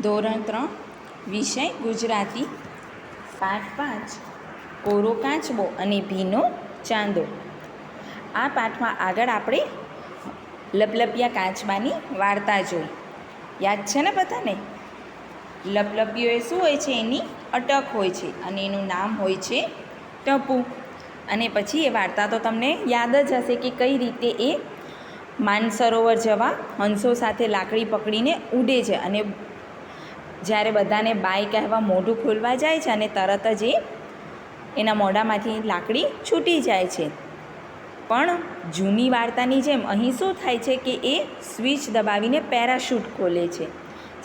ધોરણ 3 વિષય ગુજરાતી પાઠ 5 કોરો કાચબો અને ભીનો ચાંદો. આ પાઠમાં આગળ આપણે લપલપિયા કાચબાની વાર્તા જોઈ. યાદ છે ને બધાને? લપલપિયો એ શું હોય છે? એની અટક હોય છે અને એનું નામ હોય છે ટપુ. અને પછી એ વાર્તા તો તમને યાદ જ હશે કે કઈ રીતે એ માનસરોવર જવા હંસો સાથે લાકડી પકડીને ઉડે છે અને જ્યારે બધાને બાય કહેવા મોઢું ખોલવા જાય છે અને તરત જ એના મોઢામાંથી લાકડી છૂટી જાય છે. પણ જૂની વાર્તાની જેમ અહીં શું થાય છે કે એ સ્વિચ દબાવીને પેરાશૂટ ખોલે છે,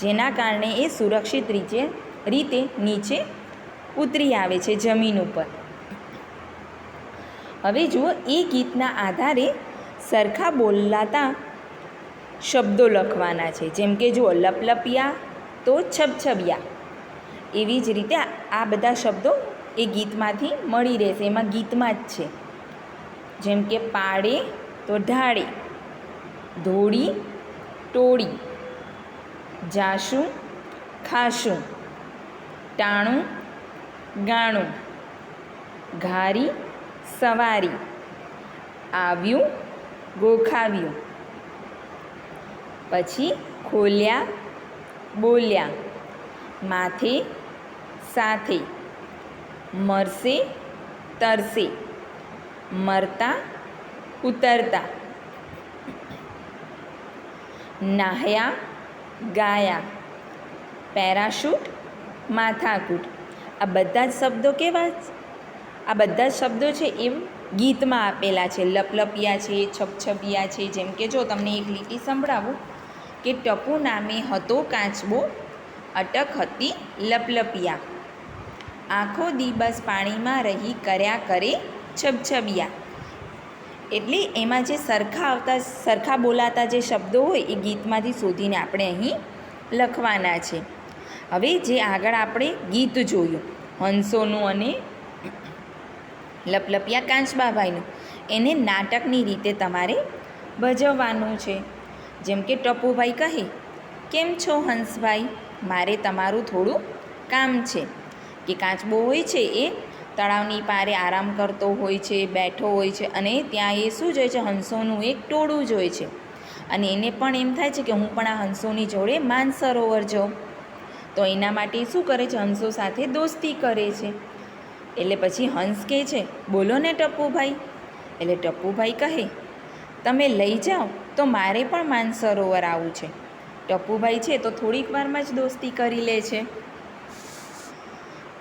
જેના કારણે એ સુરક્ષિત રીતે નીચે ઉતરી આવે છે જમીન ઉપર. હવે જુઓ, એ ગીતના આધારે સરખા બોલાતા શબ્દો લખવાના છે. જેમ કે જુઓ, લપલપિયા તો છબછબિયા. એવી જ રીતે આ બધા શબ્દો એ ગીતમાંથી મળી રહેશે, એમાં ગીતમાં જ છે. જેમ કે પાડે તો ઢાળે, ધોળી ટોળી, જાશું ખાશું, ટાણું ગાણું, ઘારી સવારી, આવ્યું ગોખાવ્યું. પછી ખોલ્યા બોલ્યા, માથે સાથે, મરશે તરશે, મરતા ઉતરતા, નાહ્યા ગાયા, પેરાશૂટ માથાકૂટ. આ બધા જ શબ્દો કેવા? આ બધા જ શબ્દો છે એ ગીતમાં આપેલા છે. લપલપિયા છે, છબછબિયા છે. જેમ કે જો તમને એક લીટી સંભળાવું કે ટપુ નામે હતો કાચબો, અટક હતી લપલપિયા, આખો દિવસ પાણીમાં રહી કર્યા કરે છબછબિયા. એટલે એમાં જે સરખા બોલાતા જે શબ્દો હોય એ ગીતમાંથી શોધીને આપણે અહીં લખવાના છે. હવે જે આગળ આપણે ગીત જોયું હંસોનું અને લપલપિયા કાચબાભાઈનું, એને નાટકની રીતે તમારે ભજવવાનું છે. જેમ કે ટપુભાઈ કહે, કેમ છો હંસભાઈ, મારે તમારું થોડું કામ છે. કે કાચબો હોય છે એ તળાવની પારે આરામ કરતો હોય છે, બેઠો હોય છે અને ત્યાં એ શું જોઈએ છે? હંસોનું એક ટોળું જ હોય છે. અને એને પણ એમ થાય છે કે હું પણ આ હંસોની જોડે માનસરોવર જાઉં. તો એના માટે શું કરે છે? હંસો સાથે દોસ્તી કરે છે. એટલે પછી હંસ કહે છે, બોલો ને ટપુભાઈ. એટલે ટપુભાઈ કહે, તમે લઈ જાઓ તો મારે પણ માનસરોવર આવવું છે. ટપુભાઈ છે તો થોડીક વારમાં જ દોસ્તી કરી લે છે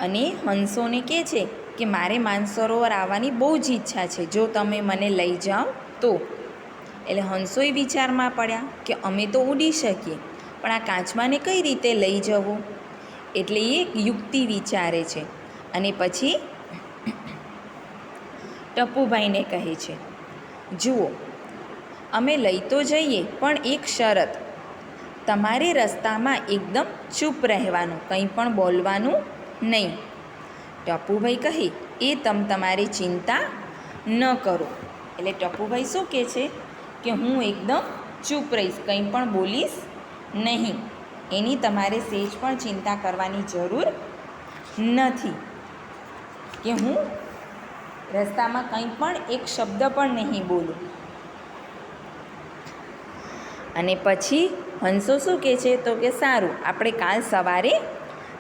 અને હંસોને કહે છે કે મારે માનસરોવર આવવાની બહુ જ ઈચ્છા છે, જો તમે મને લઈ જાઓ તો. એટલે હંસોય વિચારમાં પડ્યા કે અમે તો ઉડી શકીએ, પણ આ કાચબાને કઈ રીતે લઈ જવું? એટલે એ યુક્તિ વિચારે છે અને પછી ટપુભાઈને કહે છે, જુઓ, અમે લઈ તો જઈએ, પણ એક શરત, તમારે રસ્તામાં એકદમ ચૂપ રહેવાનું, કંઈ પણ બોલવાનું નહીં. ટપુભાઈ કહે, એ તમારે ચિંતા ન કરો. એટલે ટપુભાઈ શું કહે છે કે હું એકદમ ચૂપ રહીશ, કંઈ પણ બોલીશ નહીં. એની તમારે સહેજ પણ ચિંતા કરવાની જરૂર નથી કે હું રસ્તામાં કંઈ પણ એક શબ્દ પણ નહીં બોલું. અને પછી હંસો શું કહે છે? તો કે સારું, આપણે કાલ સવારે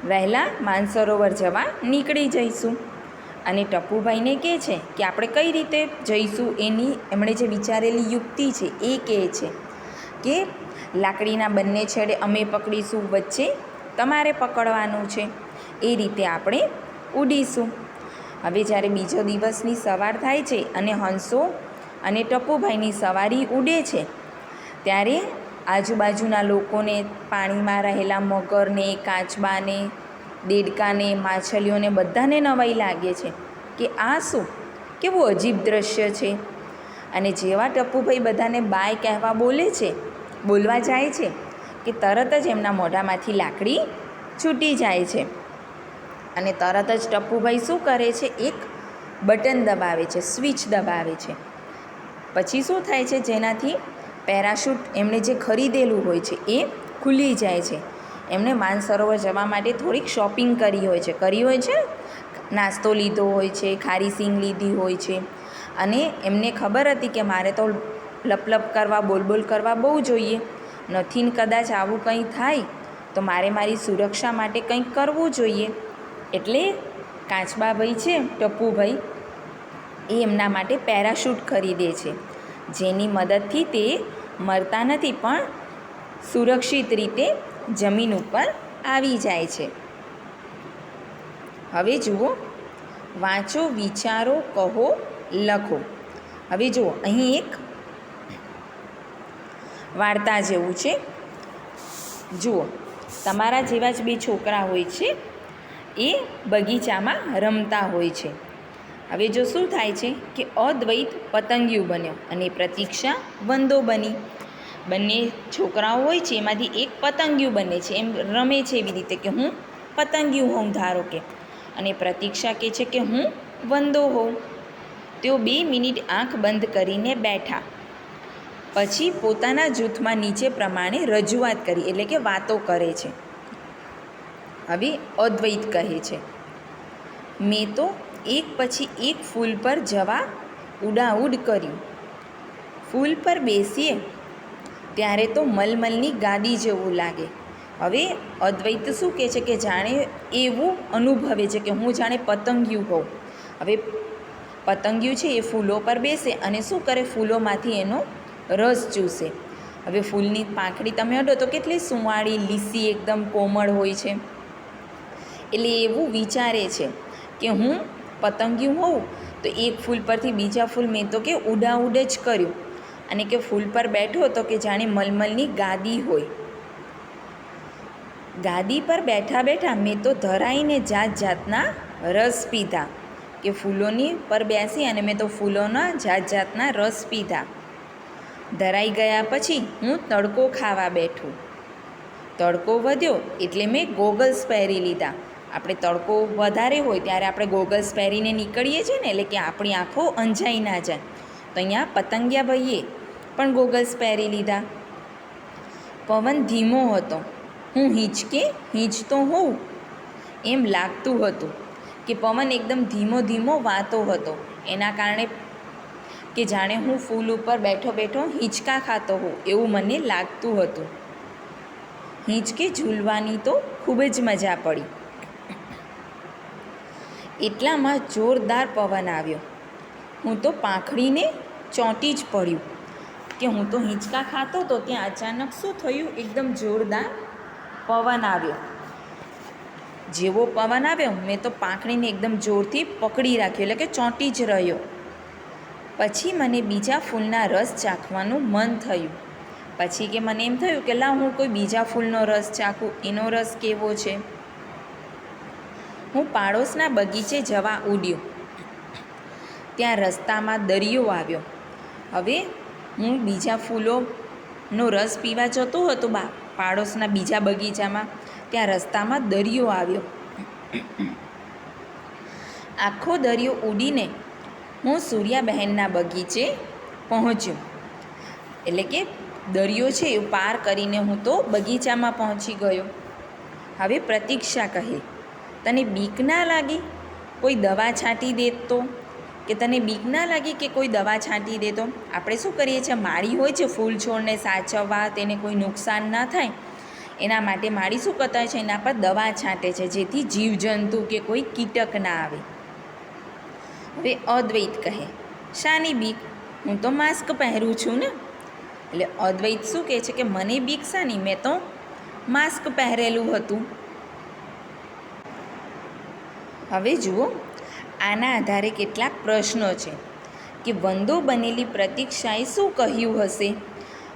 વહેલા માનસરોવર જવા નીકળી જઈશું. અને ટપુભાઈને કહે છે કે આપણે કઈ રીતે જઈશું? એની એમણે જે વિચારેલી યુક્તિ છે એ કહે છે કે લાકડીના બંને છેડે અમે પકડીશું, વચ્ચે તમારે પકડવાનું છે. એ રીતે આપણે ઉડીશું. હવે જ્યારે બીજો દિવસની સવાર થાય છે અને હંસો અને ટપુભાઈની સવારી ઉડે છે, ત્યારે આજુબાજુના લોકોને, પાણીમાં રહેલા મગરને, કાચબાને, દેડકાને, માછલીઓને બધાને નવાઈ લાગે છે કે આ શું, કેવું અજીબ દ્રશ્ય છે. અને જેવા ટપુભાઈ બધાને બાય કહેવા બોલવા જાય છે કે તરત જ એમના મોઢામાંથી લાકડી છૂટી જાય છે. અને તરત જ ટપુભાઈ શું કરે છે? એક બટન દબાવે છે, સ્વિચ દબાવે છે. પછી શું થાય છે? જેનાથી પેરાશૂટ એમણે જે ખરીદેલું હોય છે એ ખુલી જાય છે. એમણે માનસરોવર જવા માટે થોડીક શોપિંગ કરી હોય છે, નાસ્તો લીધો હોય છે, ખારી સિંગ લીધી હોય છે, અને એમને ખબર હતી કે મારે તો લપ કરવા, બોલ કરવા બહુ જોઈએ નથી, ને કદાચ આવું કંઈ થાય તો મારે મારી સુરક્ષા માટે કંઈક કરવું જોઈએ. એટલે કાચબાભાઈ છે, ટપુભાઈ, એ એમના માટે પેરાશૂટ ખરીદે છે, જેની મદદથી તે મરતા નથી પણ સુરક્ષિત રીતે જમીન ઉપર આવી જાય છે. હવે જુઓ, વાંચો, વિચારો, કહો, લખો. હવે જુઓ, અહીં એક વાર્તા જેવું છે. જુઓ, તમારા જેવા જ બે છોકરા હોય છે, એ બગીચામાં રમતા હોય છે. હવે જો શું થાય છે કે અદ્વૈત પતંગિયું બન્યો અને પ્રતીક્ષા વંદો બની. બંને છોકરાઓ હોય છે, એમાંથી એક પતંગિયું બને છે, એમ રમે છે એવી રીતે કે હું પતંગિયું હોઉં, ધારો કે, અને પ્રતીક્ષા કહે છે કે હું વંદો હોઉં. તેઓ 2 મિનિટ આંખ બંધ કરીને બેઠા, પછી પોતાના જૂથમાં નીચે પ્રમાણે રજૂઆત કરી, એટલે કે વાતો કરે છે. હવે અદ્વૈત કહે છે, મેં તો એક પછી એક ફૂલ પર જવા ઉડાઉડ કર્યું. ફૂલ પર બેસીએ ત્યારે તો મલમલની ગાદી જેવું લાગે. હવે અદ્વૈત શું કહે છે કે જાણે એવું અનુભવે છે કે હું જાણે પતંગિયું હોઉં. હવે પતંગિયું છે એ ફૂલો પર બેસે અને શું કરે, ફૂલોમાંથી એનો રસ ચૂસે. હવે ફૂલની પાંખડી તમે અડો તો કેટલી સુંવાળી, લીસી, એકદમ કોમળ હોય છે. એટલે એવું વિચારે છે કે હું પતંગિયું હોઉં તો એક ફૂલ પરથી બીજા ફૂલ મેં તો કે ઉડાઉડ જ કર્યું, અને કે ફૂલ પર બેઠો તો કે જાણે મલમલની ગાદી હોય. ગાદી પર બેઠા બેઠા મેં તો ધરાઈને જાત જાતના રસ પીધા, કે ફૂલોની પર બેસી અને મેં તો ફૂલોના જાત જાતના રસ પીધા. ધરાઈ ગયા પછી હું તડકો ખાવા બેઠું. તડકો વધ્યો એટલે મેં ગોગલ્સ પહેરી લીધા. આપણે તડકો વધારે હોય ત્યારે આપણે ગોગલ્સ પહેરીને નીકળીએ છીએ ને, એટલે કે આપણી આંખો અંજાઈ ના જાય. તો અહીંયા પતંગિયા ભાઈએ પણ ગોગલ્સ પહેરી લીધા. પવન ધીમો હતો, હું હિંચતો હોઉં એમ લાગતું હતું, કે પવન એકદમ ધીમો ધીમો વાતો હતો, એના કારણે કે જાણે હું ફૂલ ઉપર બેઠો બેઠો હિંચકા ખાતો હોઉં એવું મને લાગતું હતું. હિંચકે ઝૂલવાની તો ખૂબ જ મજા પડી. એટલામાં જોરદાર પવન આવ્યો. હું તો પાંખડીને ચોંટી જ પડ્યું, કે હું તો હિંચકા ખાતો હતો, ત્યાં અચાનક શું થયું, એકદમ જોરદાર પવન આવ્યો. જેવો પવન આવ્યો મેં તો પાંખડીને એકદમ જોરથી પકડી રાખ્યો, એટલે કે ચોંટી જ રહ્યો. પછી મને બીજા ફૂલના રસ ચાખવાનું મન થયું. પછી કે મને એમ થયું કે લાવ હું કોઈ બીજા ફૂલનો રસ ચાખું, એનો રસ કેવો છે. હું પાડોશના બગીચે જવા ઉડ્યો. ત્યાં રસ્તામાં દરિયો આવ્યો. હવે હું બીજા ફૂલોનો રસ પીવા જતો હતો પાડોશના બીજા બગીચામાં, ત્યાં રસ્તામાં દરિયો આવ્યો. આખો દરિયો ઉડીને હું સૂર્યાબહેનના બગીચે પહોંચ્યો. એટલે કે દરિયો છે એ પાર કરીને હું તો બગીચામાં પહોંચી ગયો. હવે પ્રતીક્ષા કહે, તને બીક ના લાગી કોઈ દવા છાંટી દે તો? કે તને બીક ના લાગી કે કોઈ દવા છાંટી દે તો? આપણે શું કરીએ છીએ, માળી હોય છે ફૂલ છોડને સાચવવા, તેને કોઈ નુકસાન ના થાય એના માટે માળી શું કરતા હોય છે, એના પર દવા છાંટે છે, જેથી જીવજંતુ કે કોઈ કીટક ના આવે. હવે અદ્વૈત કહે, શાની બીક, હું તો માસ્ક પહેરું છું ને. એટલે અદ્વૈત શું કહે છે કે મને બીક શાની, મેં તો માસ્ક પહેરેલું હતું. હવે જુઓ, આના આધારે કેટલાક પ્રશ્નો છે કે વંદો બનેલી પ્રતીક્ષાએ શું કહ્યું હશે.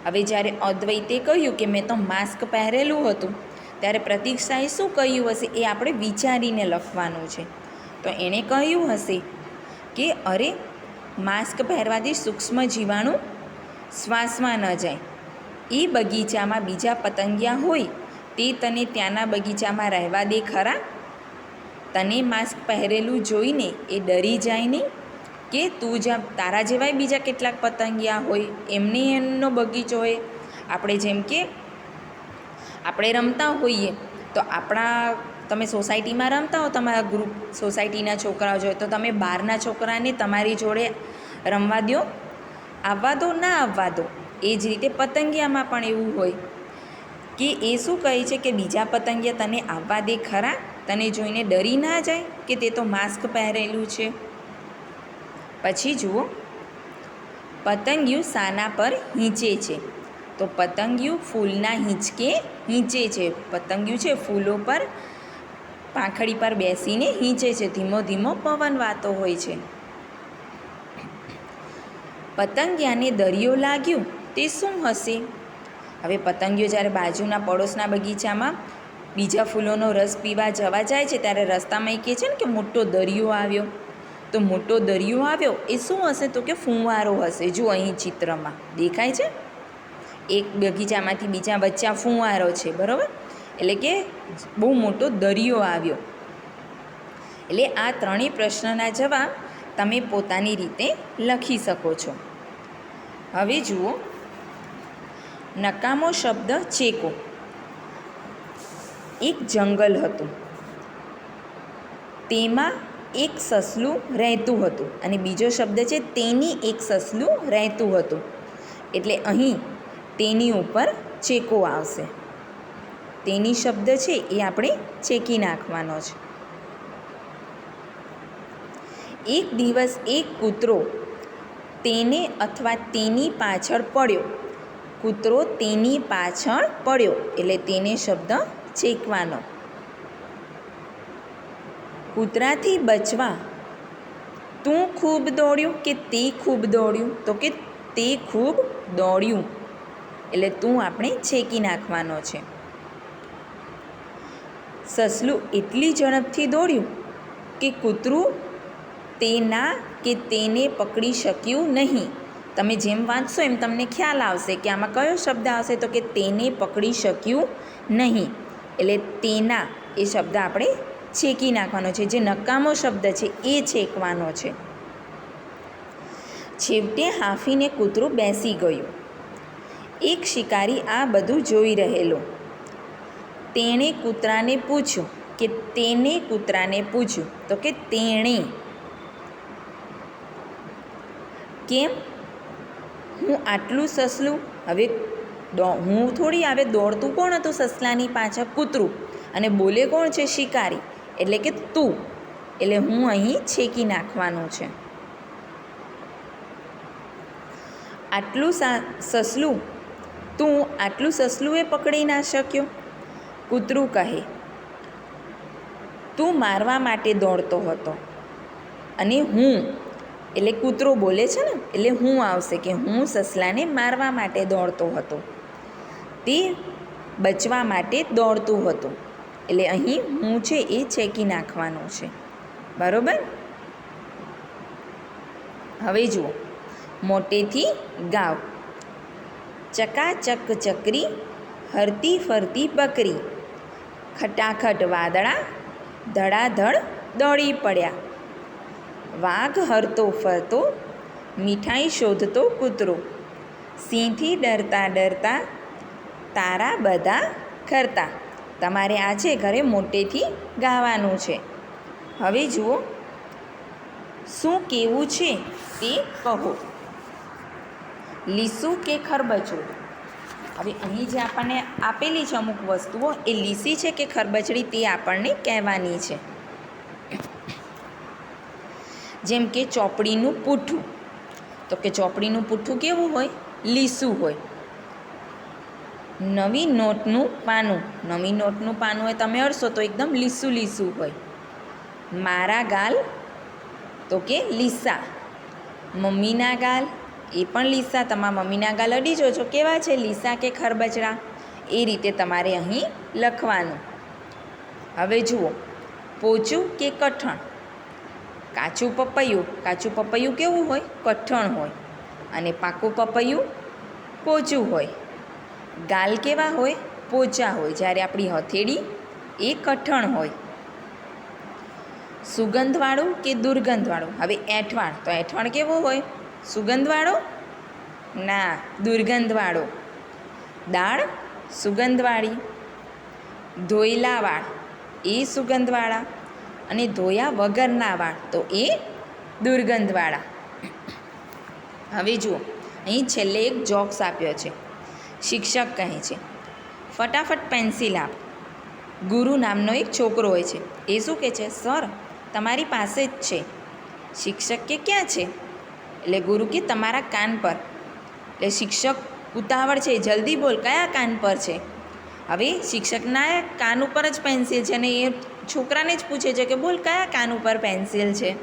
હવે જ્યારે અદ્વૈતે કહ્યું કે મેં તો માસ્ક પહેરેલું હતું, ત્યારે પ્રતીક્ષાએ શું કહ્યું હશે એ આપણે વિચારીને લખવાનું છે. તો એણે કહ્યું હશે કે અરે, માસ્ક પહેરવાથી સૂક્ષ્મ જીવાણુ શ્વાસમાં ન જાય. એ બગીચામાં બીજા પતંગિયા હોય તે તને ત્યાંના બગીચામાં રહેવા દે ખરા? તને માસ્ક પહેરેલું જોઈને એ ડરી જાય નહીં કે તું જ્યાં તારા જેવાય બીજા કેટલાક પતંગિયા હોય એમનો બગીચો હોય. આપણે જેમ કે આપણે રમતા હોઈએ તો તમે સોસાયટીમાં રમતા હો, તમારા ગ્રુપ સોસાયટીના છોકરાઓ જોઈએ તો તમે બહારના છોકરાને તમારી જોડે રમવા દો, આવવા દો, ના આવવા દો. એ જ રીતે પતંગિયામાં પણ એવું હોય કે એ શું કહે છે કે બીજા પતંગિયા તને આવવા દે ખરા, તને જોઈને ડરી ના જાય કે તે તો માસ્ક પહેરેલું છે. પછી જુઓ, પતંગિયું શાના પર હીંચે છે? તો પતંગિયું ફૂલના હિંચકે હીંચે છે. પતંગિયું છે ફૂલો પર પાંખડી પર બેસીને હીંચે છે. ધીમો ધીમો પવન વાતો હોય છે. પતંગિયાને દરિયો લાગ્યું તે શું હશે? હવે પતંગિયો જ્યારે બાજુના પડોશના બગીચામાં બીજા ફૂલોનો રસ પીવા જવા જાય છે ત્યારે રસ્તામાં એ કહે છે ને કે મોટો દરિયો આવ્યો. તો મોટો દરિયો આવ્યો એ શું હશે? તો કે ફુવારો હશે. જો અહીં ચિત્રમાં દેખાય છે, એક બગીચામાંથી બીજા વચ્ચે ફુવારો છે, બરાબર? એટલે કે બહુ મોટો દરિયો આવ્યો. એટલે આ ત્રણેય પ્રશ્નના જવાબ તમે પોતાની રીતે લખી શકો છો. હવે જુઓ, નકામો શબ્દ ચેકો. એક જંગલ હતું, તેમાં એક સસલું રહેતું હતું અને બીજો શબ્દ છે તેની એક સસલું રહેતું હતું. એટલે અહીં તેની ઉપર ચેકો આવશે. તેની શબ્દ છે એ આપણે ચેકી નાખવાનો છે. એક દિવસ એક કૂતરો તેને અથવા તેની પાછળ પડ્યો. કૂતરો તેની પાછળ પડ્યો એટલે તેને શબ્દ ચેકવાનો. કૂતરાથી બચવા તું ખૂબ દોડ્યું કે તે ખૂબ દોડ્યું? તો કે તે ખૂબ દોડ્યું એટલે તું આપણે છેકી નાખવાનો છે. સસલું એટલી ઝડપથી દોડ્યું કે કૂતરું તેને પકડી શક્યું નહીં. તમે જેમ વાંચશો એમ તમને ખ્યાલ આવશે કે આમાં કયો શબ્દ આવશે. તો કે તેને પકડી શક્યું નહીં એટલે તેના એ શબ્દ આપણે છેકી નાખવાનો છે. જે નકામો શબ્દ છે એ છેકવાનો છે. છેવટે હાંફીને કૂતરું બેસી ગયું. એક શિકારી આ બધું જોઈ રહેલો. તેણે કૂતરાને પૂછ્યું તો કે તેણે. કેમ? હું આટલું સસલું, હવે હું થોડી, આવે દોડતું કોણ હતું સસલાની પાછળ? કૂતરું. અને બોલે કોણ છે? શિકારી. એટલે કે તું. એટલે હું અહીં છેકી નાખવાનું છે. આટલું સસલું એ પકડી ના શક્યો. કૂતરું કહે, તું મારવા માટે દોડતો હતો અને હું, એટલે કૂતરો બોલે છે ને, એટલે હું આવશે કે હું સસલાને મારવા માટે દોડતો હતો, તે બચવા માટે દોડતું હતું. એટલે અહીં હું છે એ છેકી નાખવાનું છે. બરાબર? હવે જુઓ, મોટેથી ગાવ. ચકાચક ચકરી, હરતી ફરતી બકરી, ખટાખટ વાદળા, ધડાધડ દોડી પડ્યા. વાઘ હરતો ફરતો, મીઠાઈ શોધતો કૂતરો, સિંહથી ડરતા ડરતા તારા બધા ખરતા. તમારે આ છે ઘરે મોટેથી ગાવાનું છે. હવે જુઓ, શું કહેવું છે તે કહો. લીસું કે ખરબચડું? હવે અહીં જે આપણને આપેલી છે અમુક વસ્તુઓ, એ લીસી છે કે ખરબચડી તે આપણને કહેવાની છે. જેમ કે ચોપડીનું પૂઠું. તો કે ચોપડીનું પૂઠું કેવું હોય? લીસું હોય. નવી નોટનું પાનું હોય, તમે અડશો તો એકદમ લીસું લીસું હોય. મારા ગાલ તો કે લીસા. મમ્મીના ગાલ એ પણ લીસા. તમારા મમ્મીના ગાલ અડી જોજો કેવા છે, લીસા કે ખરબચડા. એ રીતે તમારે અહીં લખવાનું. હવે જુઓ, પોચું કે કઠણ? કાચું પપૈયું કેવું હોય? કઠણ હોય. અને પાકું પપૈયું પોચું હોય. ગાલ કેવા હોય? પોચા હોય. જ્યારે આપણી હથેળી એ કઠણ હોય. સુગંધવાળું કે દુર્ગંધવાળું? હવે એઠવાણ, તો એઠવાણ કેવો હોય? સુગંધવાળો? ના, દુર્ગંધવાળો. દાળ સુગંધવાળી. ધોયેલા વાળ એ સુગંધવાળા, અને ધોયા વગરના વાળ તો એ દુર્ગંધવાળા. હવે જુઓ, અહીં છેલ્લે એક જોક્સ આપ્યો છે. શિક્ષક કહે છે, ફટાફટ પેન્સિલ આપ. ગુરુ નામનો એક છોકરો હોય છે, એ શું કહે છે, સર તમારી પાસે જ છે. શિક્ષક કે ક્યાં છે? એટલે ગુરુ કે તમારા કાન પર. એટલે શિક્ષક ઉતાવળ છે, જલ્દી બોલ કયા કાન પર છે. હવે શિક્ષકના કાન ઉપર જ પેન્સિલ છે અને એ છોકરાને જ પૂછે છે કે બોલ કયા કાન ઉપર પેન્સિલ છે.